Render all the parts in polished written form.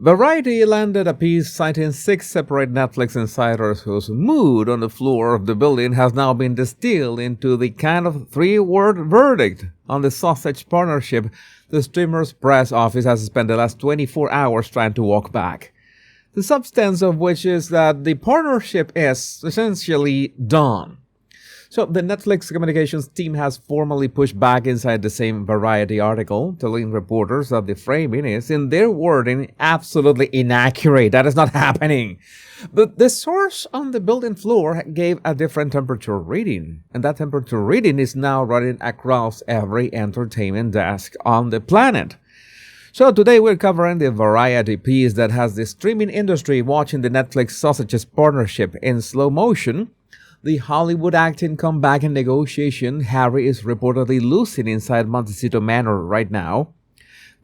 Variety landed a piece citing 6 separate Netflix insiders whose mood on the floor of the building has now been distilled into the kind of 3-word verdict on the sausage partnership the streamer's press office has spent the last 24 hours trying to walk back. The substance of which is that the partnership is essentially done. So the Netflix communications team has formally pushed back inside the same Variety article, telling reporters that the framing is, in their wording, absolutely inaccurate. That is not happening. But the source on the building floor gave a different temperature reading, and that temperature reading is now running across every entertainment desk on the planet. So today we're covering the Variety piece that has the streaming industry watching the Netflix sausages partnership in slow motion. The Hollywood acting comeback and negotiation Harry is reportedly losing inside Montecito Manor right now.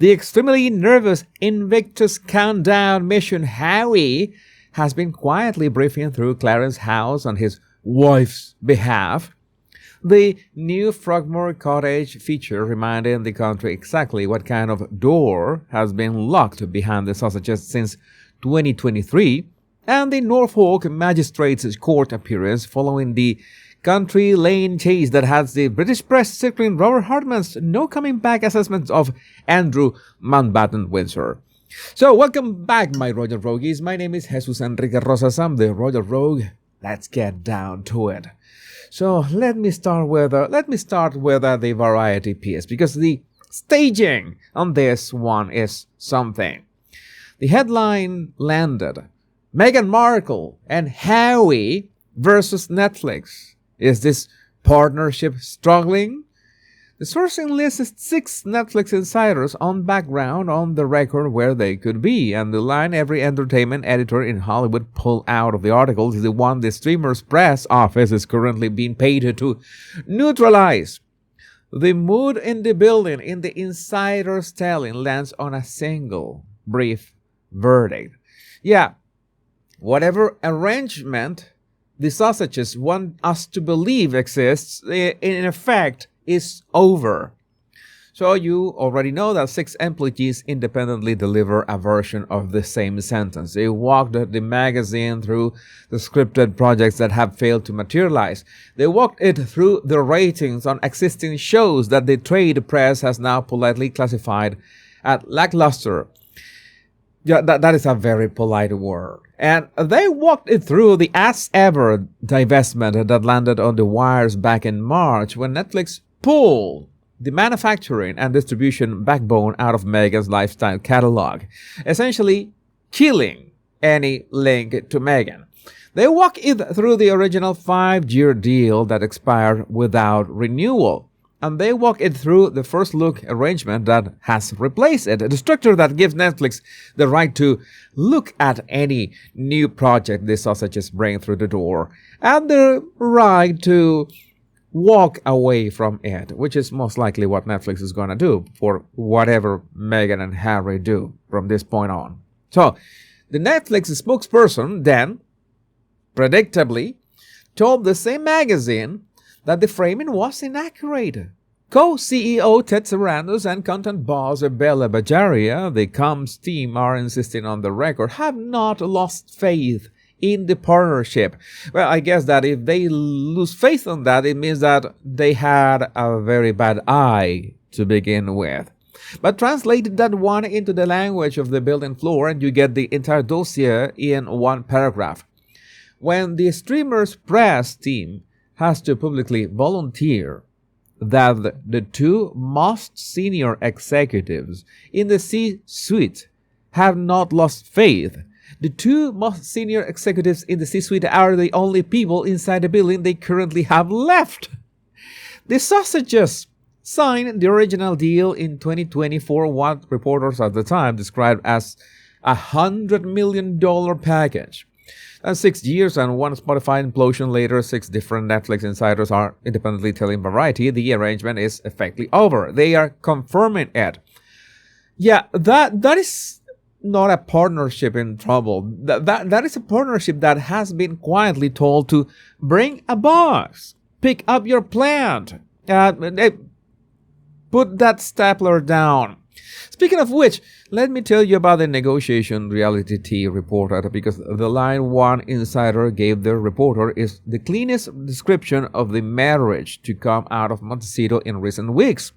The extremely nervous Invictus countdown mission Harry has been quietly briefing through Clarence's house on his wife's behalf. The new Frogmore Cottage feature reminding the country exactly what kind of door has been locked behind the sausages since 2023. And the Norfolk Magistrates Court appearance following the country lane chase that has the British press circling Robert Hartman's no coming back assessment of Andrew Mountbatten Windsor. So welcome back, my Royal Rogues. My name is Jesus Enrique Rosas. I'm the Royal Rogue. Let's get down to it. So let me start with the Variety piece, because the staging on this one is something. The headline landed: Meghan Markle and Harry versus Netflix. Is this partnership struggling? The sourcing lists 6 Netflix insiders on background on the record where they could be, and the line every entertainment editor in Hollywood pulled out of the article is the one the streamer's press office is currently being paid to neutralize. The mood in the building in the insider's telling lands on a single brief verdict. Yeah. Whatever arrangement the sausages want us to believe exists, in effect, is over. So you already know that 6 employees independently deliver a version of the same sentence. They walked the magazine through the scripted projects that have failed to materialize. They walked it through the ratings on existing shows that the trade press has now politely classified as lackluster. Yeah, that is a very polite word. And they walked it through the as-ever divestment that landed on the wires back in March when Netflix pulled the manufacturing and distribution backbone out of Meghan's lifestyle catalog, essentially killing any link to Meghan. They walked it through the original 5-year deal that expired without renewal. And they walk it through the first look arrangement that has replaced it, the structure that gives Netflix the right to look at any new project the sausages bring through the door, and the right to walk away from it, which is most likely what Netflix is going to do for whatever Meghan and Harry do from this point on. So, the Netflix spokesperson then, predictably, told the same magazine that the framing was inaccurate. Co-CEO Ted Sarandos and content boss Bella Bajaria, the comms team, are insisting on the record, have not lost faith in the partnership. Well, I guess that if they lose faith on that, it means that they had a very bad eye to begin with. But translate that one into the language of the building floor and you get the entire dossier in one paragraph. When the streamer's press team has to publicly volunteer that the 2 most senior executives in the C-suite have not lost faith. The 2 most senior executives in the C-suite are the only people inside the building they currently have left. The sausages signed the original deal in 2020 for what reporters at the time described as a $100 million package. And 6 years and one Spotify implosion later, 6 different Netflix insiders are independently telling Variety the arrangement is effectively over. They are confirming it. Yeah, that is not a partnership in trouble. That is a partnership that has been quietly told to bring a box, pick up your plant, put that stapler down. Speaking of which, let me tell you about the negotiation reality T reporter, because the line one insider gave the reporter is the cleanest description of the marriage to come out of Montecito in recent weeks.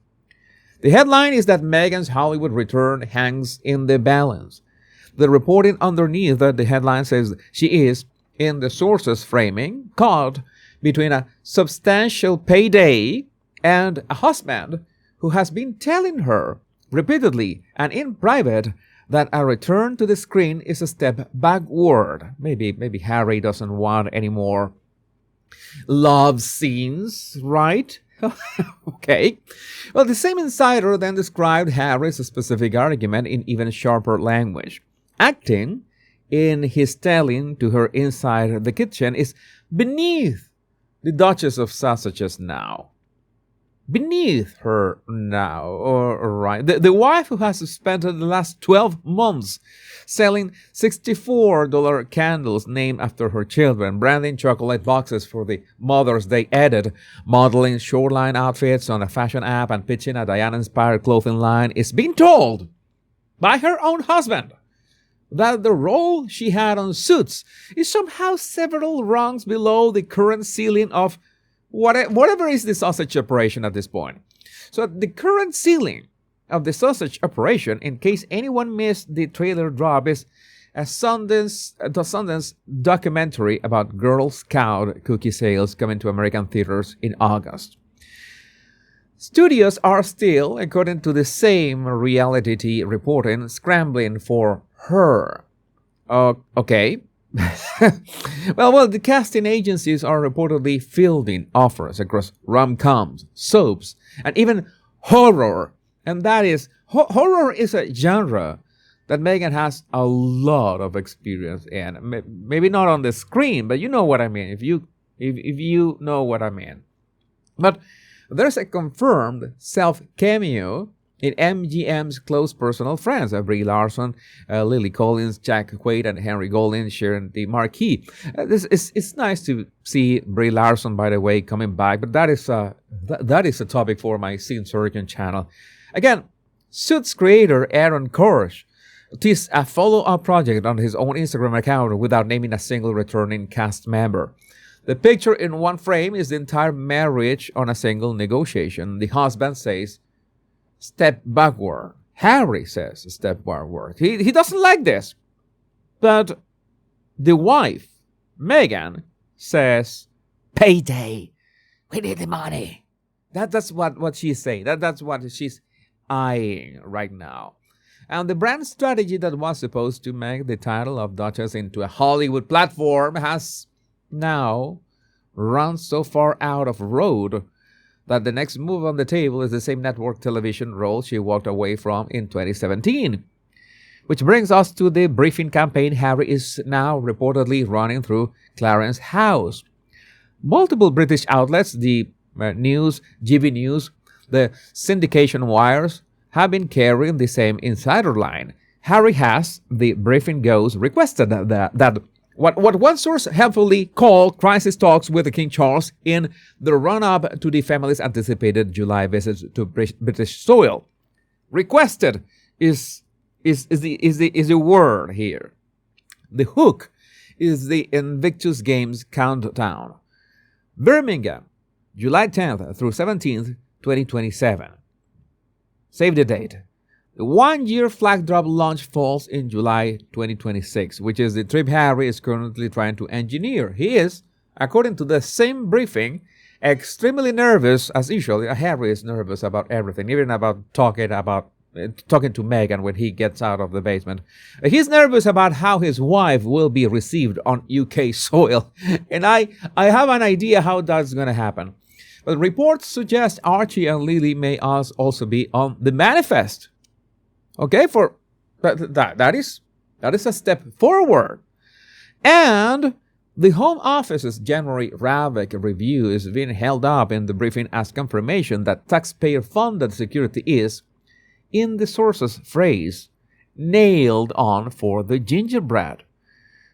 The headline is that Meghan's Hollywood return hangs in the balance. The reporting underneath the headline says she is, in the source's framing, caught between a substantial payday and a husband who has been telling her repeatedly and in private that a return to the screen is a step backward. Maybe Harry doesn't want any more love scenes, right? Okay. Well, the same insider then described Harry's specific argument in even sharper language. Acting, in his telling to her inside the kitchen, is beneath the Duchess of Sussex's now. Beneath her now, or right. The wife who has spent the last 12 months selling $64 candles named after her children, branding chocolate boxes for the Mother's Day edit, modeling shoreline outfits on a fashion app, and pitching a Diana-inspired clothing line, is being told by her own husband that the role she had on Suits is somehow several rungs below the current ceiling of whatever is the sausage operation at this point. So the current ceiling of the sausage operation, in case anyone missed the trailer drop, is a Sundance documentary about Girl Scout cookie sales coming to American theaters in August. Studios are still, according to the same reality TV reporting, scrambling for her. Okay. Well, the casting agencies are reportedly fielding offers across rom-coms, soaps, and even horror. And that is, horror is a genre that Meghan has a lot of experience in. Maybe not on the screen, but you know what I mean. If you know what I mean. But there's a confirmed self-cameo in MGM's close personal friends, Brie Larson, Lily Collins, Jack Quaid, and Henry Golding sharing the marquee. It's nice to see Brie Larson, by the way, coming back, but that is a topic for my Scene Surgeon channel. Again, Suits creator Aaron Korsh teased a follow-up project on his own Instagram account without naming a single returning cast member. The picture in one frame is the entire marriage on a single negotiation. The husband says, "Step backward." Harry says, "Step backward." He doesn't like this. But the wife, Meghan, says, "Payday. We need the money." That's what she's saying. That's what she's eyeing right now. And the brand strategy that was supposed to make the title of Duchess into a Hollywood platform has now run so far out of road that the next move on the table is the same network television role she walked away from in 2017. Which brings us to the briefing campaign Harry is now reportedly running through Clarence House. Multiple British outlets, the News, GB News, the syndication wires, have been carrying the same insider line. Harry has, the briefing goes, requested that what one source helpfully called crisis talks with King Charles in the run-up to the family's anticipated July visit to British soil. Requested is the word here. The hook is the Invictus Games countdown. Birmingham, July 10th through 17th, 2027. Save the date. The one-year flag drop launch falls in July 2026, which is the trip Harry is currently trying to engineer. He is, according to the same briefing, extremely nervous as usual. Harry is nervous about everything, even about talking to Meghan when he gets out of the basement. He's nervous about how his wife will be received on UK soil, and I have an idea how that's going to happen. But reports suggest Archie and Lily may also be on the manifest. Okay, that is a step forward. And the Home Office's January RAVEC review is being held up in the briefing as confirmation that taxpayer-funded security is, in the source's phrase, nailed on for the gingerbread.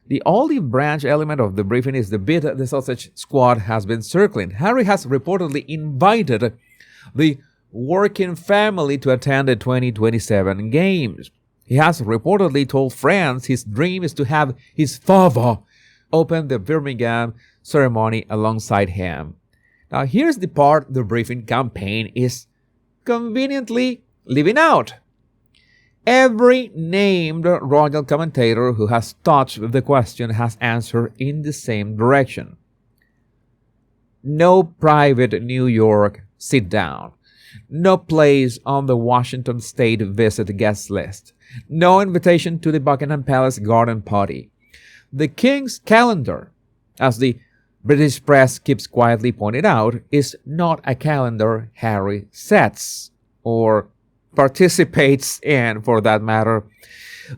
The olive branch element of the briefing is the bit the sausage squad has been circling. Harry has reportedly invited the working family to attend the 2027 Games. He has reportedly told friends his dream is to have his father open the Birmingham ceremony alongside him. Now here's the part the briefing campaign is conveniently leaving out. Every named royal commentator who has touched the question has answered in the same direction. No private New York sit-down. No place on the Washington State visit guest list. No invitation to the Buckingham Palace garden party. The King's calendar, as the British press keeps quietly pointing out, is not a calendar Harry sets or participates in, for that matter.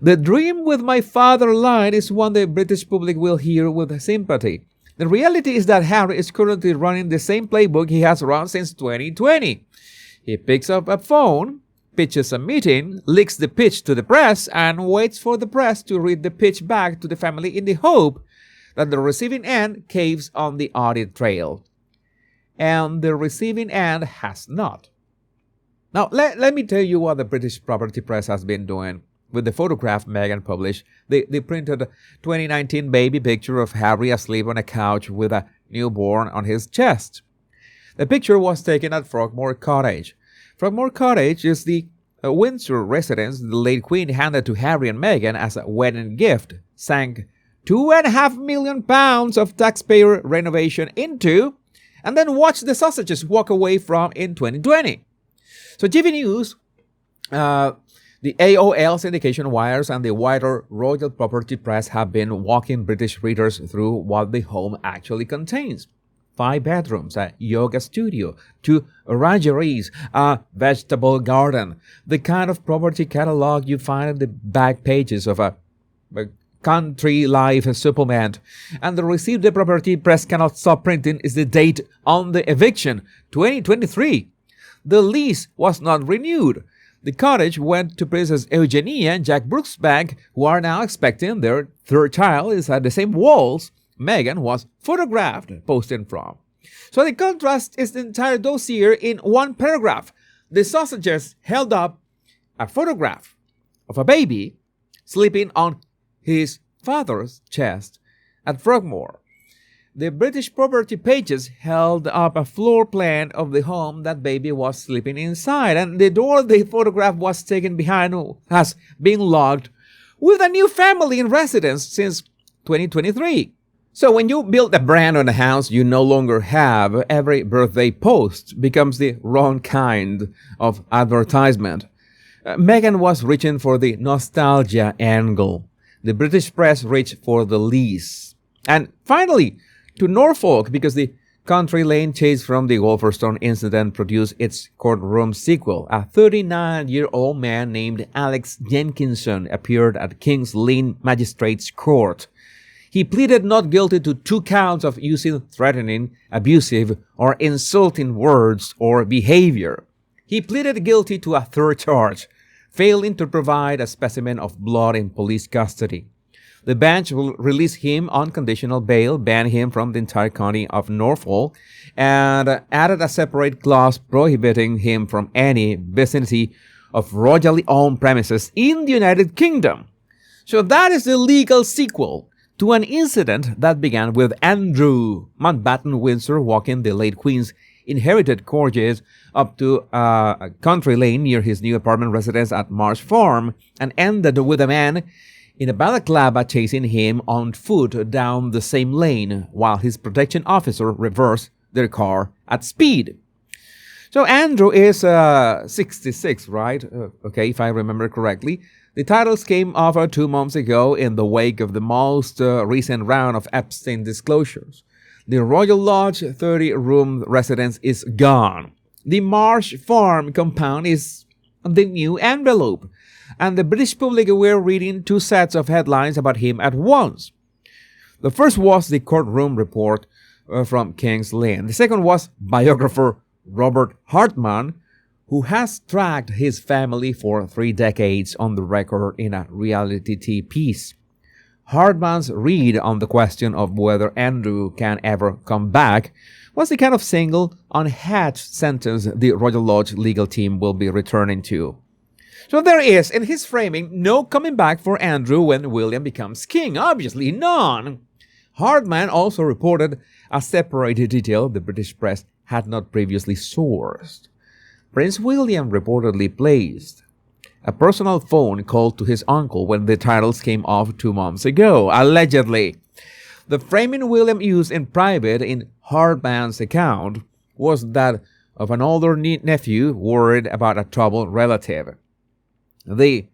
The dream with my father line is one the British public will hear with sympathy. The reality is that Harry is currently running the same playbook he has run since 2020. He picks up a phone, pitches a meeting, leaks the pitch to the press, and waits for the press to read the pitch back to the family in the hope that the receiving end caves on the audit trail. And the receiving end has not. Now, let me tell you what the British property press has been doing with the photograph Meghan published. They printed a 2019 baby picture of Harry asleep on a couch with a newborn on his chest. The picture was taken at Frogmore Cottage. Frogmore Cottage is the Windsor residence the late Queen handed to Harry and Meghan as a wedding gift, sank £2.5 million of taxpayer renovation into, and then watched the sausages walk away from in 2020. So TV News, the AOL syndication wires, and the wider royal property press have been walking British readers through what the home actually contains. 5 bedrooms, a yoga studio, 2 orangeries, a vegetable garden, the kind of property catalog you find in the back pages of a country life supplement. And the receipt the property press cannot stop printing is the date on the eviction, 2023. The lease was not renewed. The cottage went to Princess Eugenia and Jack Brooksbank, who are now expecting their 3rd child, is at the same walls Meghan was photographed posting from. So the contrast is the entire dossier in one paragraph. The sausages held up a photograph of a baby sleeping on his father's chest at Frogmore. The British property pages held up a floor plan of the home that baby was sleeping inside, and the door the photograph was taken behind has been locked with a new family in residence since 2023. So when you build a brand on a house you no longer have, every birthday post becomes the wrong kind of advertisement. Meghan was reaching for the nostalgia angle. The British press reached for the lease. And finally, to Norfolk, because the Country Lane chase from the Wolverstone incident produced its courtroom sequel. A 39-year-old man named Alex Jenkinson appeared at King's Lynn Magistrates Court. He pleaded not guilty to 2 counts of using threatening, abusive, or insulting words or behavior. He pleaded guilty to a 3rd charge, failing to provide a specimen of blood in police custody. The bench will release him on conditional bail, ban him from the entire county of Norfolk, and added a separate clause prohibiting him from any vicinity of royally owned premises in the United Kingdom. So that is the legal sequel to an incident that began with Andrew Mountbatten Windsor walking the late Queen's inherited corgis up to a country lane near his new apartment residence at Marsh Farm, and ended with a man in a balaclava chasing him on foot down the same lane while his protection officer reversed their car at speed. So Andrew is 66, right? Okay, if I remember correctly. The titles came over 2 months ago in the wake of the most recent round of Epstein disclosures. The Royal Lodge 30-room residence is gone. The Marsh Farm compound is the new envelope. And the British public were reading 2 sets of headlines about him at once. The first was the courtroom report from King's Lynn. The second was biographer Robert Hartman, who has tracked his family for 3 decades on the record in a reality TV piece. Hardman's read on the question of whether Andrew can ever come back was the kind of single, unhatched sentence the Royal Lodge legal team will be returning to. So there is, in his framing, no coming back for Andrew when William becomes king. Obviously none. Hardman also reported a separate detail the British press had not previously sourced. Prince William reportedly placed a personal phone call to his uncle when the titles came off 2 months ago, allegedly. The framing William used in private in Hardman's account was that of an older nephew worried about a troubled relative. The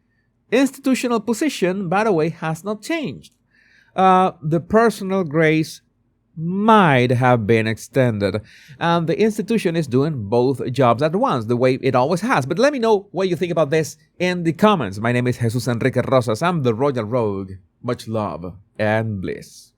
institutional position, by the way, has not changed. The personal grace might have been extended, and the institution is doing both jobs at once, the way it always has. But let me know what you think about this in the comments. My name is Jesus Enrique Rosas. I'm the Royal Rogue. Much love and bliss.